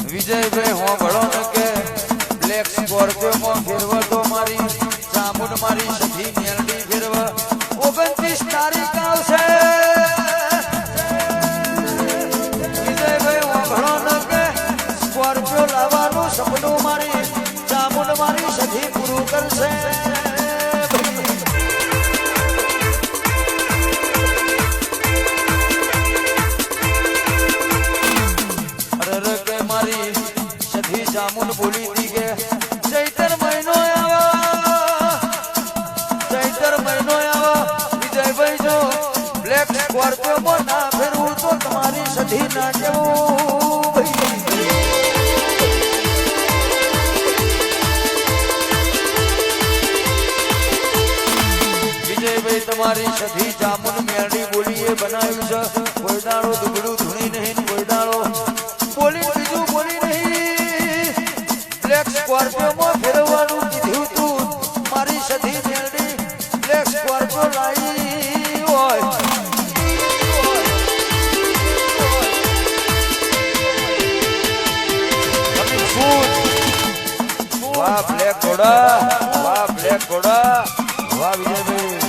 વિજયભાઈ હોંભળો ને કે બ્લેક સ્કોર્પિયોમાં ફેરવો તો મારી ચામુંડ મારી સખી મેલડી ફેરવા 29 તારીખ આવશે વિજયભાઈ હોંભળો ને કે સ્કોર્પિયો લાવવાનું સપનું મારી ચામુંડ મારી સખી પૂરું કરશે જામુન બોલી દી કે ચૈતર મહિનો આવો વિજયભાઈ જો બ્લેક સ્કોર્પિયો ના ફેરવું તો તમારી સધી ના જવું વિજયભાઈ તમારી સધી જામુન મેરડી બોલીએ બનાવ્યું છે કોઈ દાડો દુગડું ધૂણી નહીં કોઈ દાડો બોલી બીજું બોલી નહીં બ્લેક સ્કોર્પિયોમાં ફેરવાનું કીધું તું મારી સધી મેરડી બ્લેક સ્કોર્પિયો લાવી હોય વાહ બ્લેક ઘોડા વાહ વિજયભાઈ